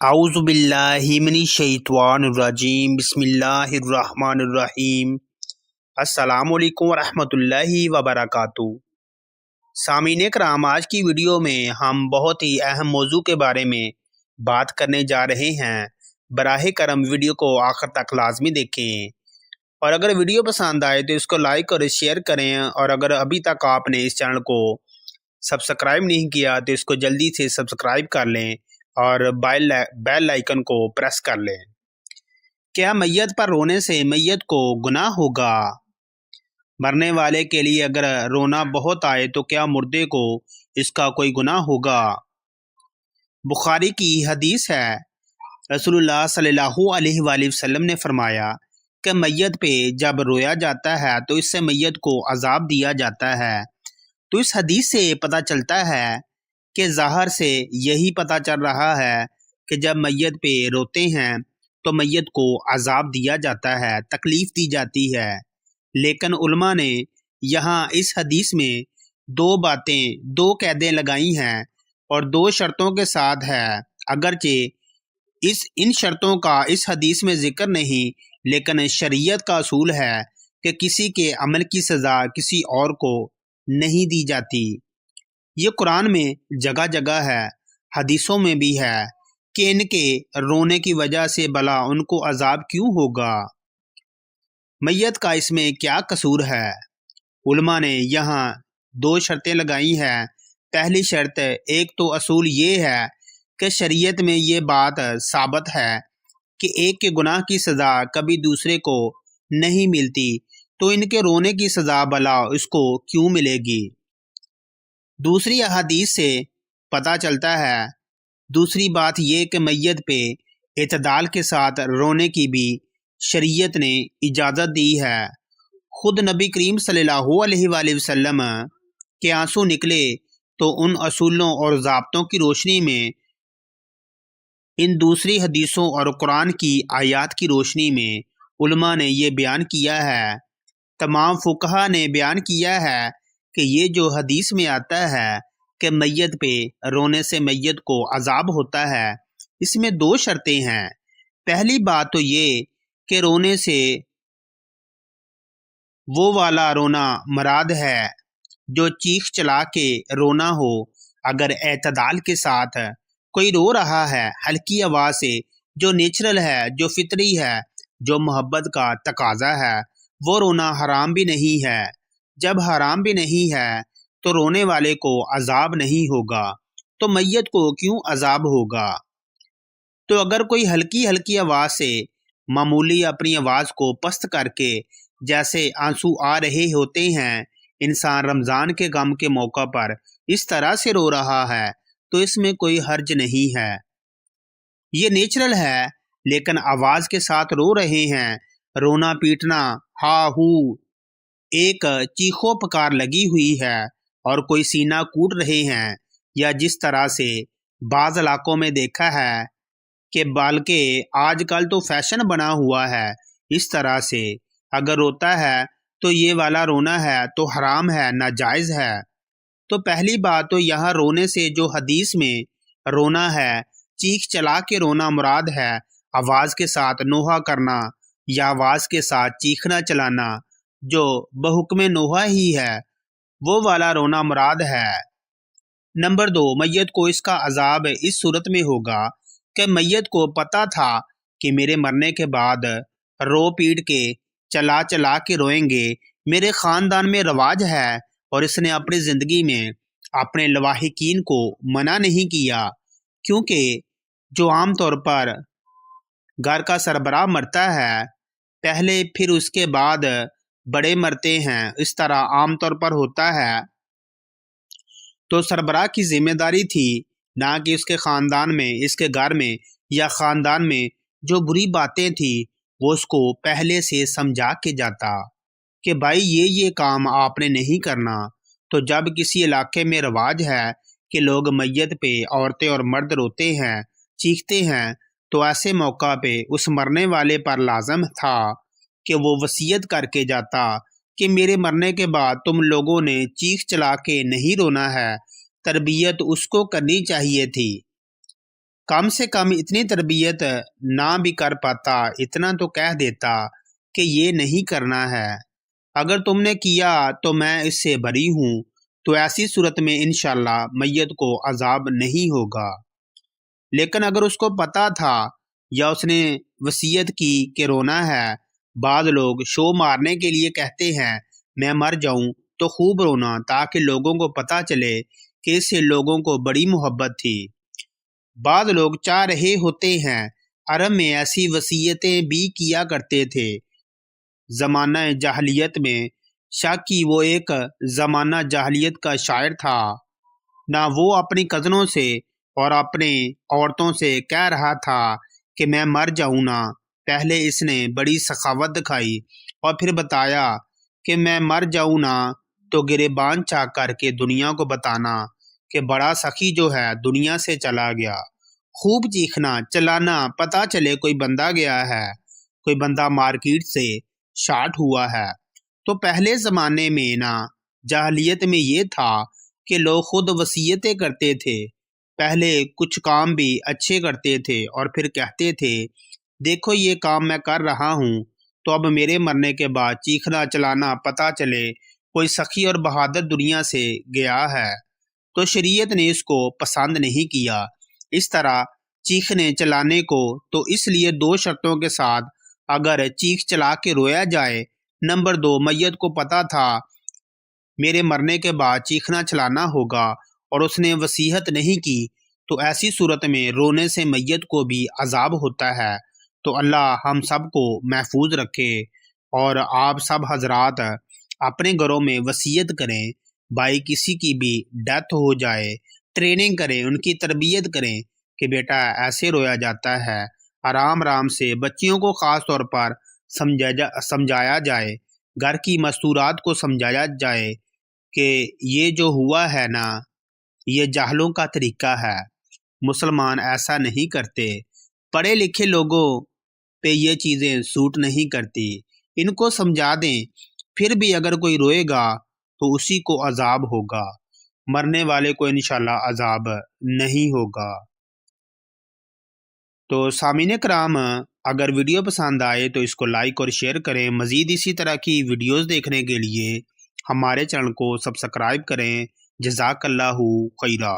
اعوذ باللہ من الشیطان الرجیم بسم اللہ الرحمن الرحیم۔ السلام علیکم ورحمۃ اللہ وبرکاتہ۔ سامعین کرام، آج کی ویڈیو میں ہم بہت ہی اہم موضوع کے بارے میں بات کرنے جا رہے ہیں۔ براہ کرم ویڈیو کو آخر تک لازمی دیکھیں، اور اگر ویڈیو پسند آئے تو اس کو لائک اور شیئر کریں، اور اگر ابھی تک آپ نے اس چینل کو سبسکرائب نہیں کیا تو اس کو جلدی سے سبسکرائب کر لیں اور بیل آئیکن کو پریس کر لیں۔ کیا میت پر رونے سے میت کو گناہ ہوگا؟ مرنے والے کے لیے اگر رونا بہت آئے تو کیا مردے کو اس کا کوئی گناہ ہوگا؟ بخاری کی حدیث ہے، رسول اللہ صلی اللہ علیہ وآلہ وسلم نے فرمایا کہ میت پہ جب رویا جاتا ہے تو اس سے میت کو عذاب دیا جاتا ہے۔ تو اس حدیث سے پتہ چلتا ہے کہ ظاہر سے یہی پتہ چل رہا ہے کہ جب میت پہ روتے ہیں تو میت کو عذاب دیا جاتا ہے، تکلیف دی جاتی ہے۔ لیکن علماء نے یہاں اس حدیث میں دو قیدیں لگائی ہیں اور دو شرطوں کے ساتھ ہے۔ اگرچہ ان شرطوں کا اس حدیث میں ذکر نہیں، لیکن شریعت کا اصول ہے کہ کسی کے عمل کی سزا کسی اور کو نہیں دی جاتی۔ یہ قرآن میں جگہ جگہ ہے، حدیثوں میں بھی ہے کہ ان کے رونے کی وجہ سے بھلا ان کو عذاب کیوں ہوگا؟ میت کا اس میں کیا قصور ہے؟ علماء نے یہاں دو شرطیں لگائی ہیں۔ پہلی شرط، ایک تو اصول یہ ہے کہ شریعت میں یہ بات ثابت ہے کہ ایک کے گناہ کی سزا کبھی دوسرے کو نہیں ملتی، تو ان کے رونے کی سزا بھلا اس کو کیوں ملے گی؟ دوسری احادیث سے پتہ چلتا ہے، دوسری بات یہ کہ میت پہ اعتدال کے ساتھ رونے کی بھی شریعت نے اجازت دی ہے۔ خود نبی کریم صلی اللہ علیہ وآلہ وسلم کے آنسو نکلے تو ان اصولوں اور ضابطوں کی روشنی میں، ان دوسری حدیثوں اور قرآن کی آیات کی روشنی میں علماء نے یہ بیان کیا ہے، تمام فقہا نے بیان کیا ہے کہ یہ جو حدیث میں آتا ہے کہ میت پہ رونے سے میت کو عذاب ہوتا ہے، اس میں دو شرطیں ہیں۔ پہلی بات تو یہ کہ رونے سے وہ والا رونا مراد ہے جو چیخ چلا کے رونا ہو۔ اگر اعتدال کے ساتھ کوئی رو رہا ہے ہلکی آواز سے، جو نیچرل ہے، جو فطری ہے، جو محبت کا تقاضا ہے، وہ رونا حرام بھی نہیں ہے۔ جب حرام بھی نہیں ہے تو رونے والے کو عذاب نہیں ہوگا، تو میت کو کیوں عذاب ہوگا؟ تو اگر کوئی ہلکی آواز سے معمولی اپنی آواز کو پست کر کے، جیسے آنسو آ رہے ہوتے ہیں، انسان رمضان کے غم کے موقع پر اس طرح سے رو رہا ہے تو اس میں کوئی حرج نہیں ہے، یہ نیچرل ہے۔ لیکن آواز کے ساتھ رو رہے ہیں، رونا پیٹنا، ہا ہو، ایک چیخو پکار لگی ہوئی ہے اور کوئی سینہ کوٹ رہے ہیں، یا جس طرح سے بعض علاقوں میں دیکھا ہے کہ بلکہ آج کل تو فیشن بنا ہوا ہے، اس طرح سے اگر روتا ہے تو یہ والا رونا ہے تو حرام ہے، ناجائز ہے۔ تو پہلی بات تو یہاں رونے سے جو حدیث میں رونا ہے، چیخ چلا کے رونا مراد ہے، آواز کے ساتھ نوحہ کرنا یا آواز کے ساتھ چیخنا چلانا جو بحکم نوحہ ہی ہے، وہ والا رونا مراد ہے۔ نمبر دو، میت کو اس کا عذاب اس صورت میں ہوگا کہ میت کو پتہ تھا کہ میرے مرنے کے بعد رو پیٹ کے چلا چلا کے روئیں گے، میرے خاندان میں رواج ہے، اور اس نے اپنی زندگی میں اپنے لواحقین کو منع نہیں کیا، کیونکہ جو عام طور پر گھر کا سربراہ مرتا ہے پہلے، پھر اس کے بعد بڑے مرتے ہیں، اس طرح عام طور پر ہوتا ہے، تو سربراہ کی ذمہ داری تھی نہ کہ اس کے خاندان میں، اس کے گھر میں یا خاندان میں جو بری باتیں تھیں وہ اس کو پہلے سے سمجھا کے جاتا کہ بھائی یہ کام آپ نے نہیں کرنا۔ تو جب کسی علاقے میں رواج ہے کہ لوگ میت پہ عورتیں اور مرد روتے ہیں، چیختے ہیں، تو ایسے موقع پہ اس مرنے والے پر لازم تھا کہ وہ وصیت کر کے جاتا کہ میرے مرنے کے بعد تم لوگوں نے چیخ چلا کے نہیں رونا ہے، تربیت اس کو کرنی چاہیے تھی۔ کم سے کم اتنی تربیت نہ بھی کر پاتا، اتنا تو کہہ دیتا کہ یہ نہیں کرنا ہے، اگر تم نے کیا تو میں اس سے بری ہوں، تو ایسی صورت میں انشاءاللہ میت کو عذاب نہیں ہوگا۔ لیکن اگر اس کو پتا تھا یا اس نے وصیت کی کہ رونا ہے، بعض لوگ شو مارنے کے لیے کہتے ہیں میں مر جاؤں تو خوب رونا تاکہ لوگوں کو پتا چلے کہ اس سے لوگوں کو بڑی محبت تھی۔ بعض لوگ چاہ رہے ہوتے ہیں، عرب میں ایسی وصیتیں بھی کیا کرتے تھے۔ زمانہ جاہلیت میں شاکی وہ ایک زمانہ جاہلیت کا شاعر تھا، نہ وہ اپنی کزنوں سے اور اپنے عورتوں سے کہہ رہا تھا کہ میں مر جاؤں نا، پہلے اس نے بڑی سخاوت دکھائی اور پھر بتایا کہ میں مر جاؤں نا تو گریبان چاک کر کے دنیا کو بتانا کہ بڑا سخی جو ہے دنیا سے چلا گیا۔ خوب چیخنا چلانا، پتہ چلے کوئی بندہ گیا ہے، کوئی بندہ مارکیٹ سے شارٹ ہوا ہے۔ تو پہلے زمانے میں نا جاہلیت میں یہ تھا کہ لوگ خود وصیتیں کرتے تھے، پہلے کچھ کام بھی اچھے کرتے تھے اور پھر کہتے تھے دیکھو یہ کام میں کر رہا ہوں تو اب میرے مرنے کے بعد چیخنا چلانا پتہ چلے کوئی سخی اور بہادر دنیا سے گیا ہے، تو شریعت نے اس کو پسند نہیں کیا اس طرح چیخنے چلانے کو۔ تو اس لیے 2 شرطوں کے ساتھ اگر چیخ چلا کے رویا جائے، نمبر 2 میت کو پتا تھا میرے مرنے کے بعد چیخنا چلانا ہوگا اور اس نے وصیت نہیں کی، تو ایسی صورت میں رونے سے میت کو بھی عذاب ہوتا ہے۔ تو اللہ ہم سب کو محفوظ رکھے، اور آپ سب حضرات اپنے گھروں میں وصیت کریں، بھائی کسی کی بھی ڈیتھ ہو جائے ٹریننگ کریں، ان کی تربیت کریں کہ بیٹا ایسے رویا جاتا ہے، آرام آرام سے بچیوں کو خاص طور پر سمجھایا جائے، گھر کی مستورات کو سمجھایا جائے کہ یہ جو ہوا ہے نا یہ جاہلوں کا طریقہ ہے، مسلمان ایسا نہیں کرتے، پڑھے لکھے لوگوں پہ یہ چیزیں سوٹ نہیں کرتی، ان کو سمجھا دیں، پھر بھی اگر کوئی روئے گا تو اسی کو عذاب ہوگا، مرنے والے کو انشاءاللہ عذاب نہیں ہوگا۔ تو سامعین کرام، اگر ویڈیو پسند آئے تو اس کو لائک اور شیئر کریں، مزید اسی طرح کی ویڈیوز دیکھنے کے لیے ہمارے چینل کو سبسکرائب کریں۔ جزاک اللہ خیرہ۔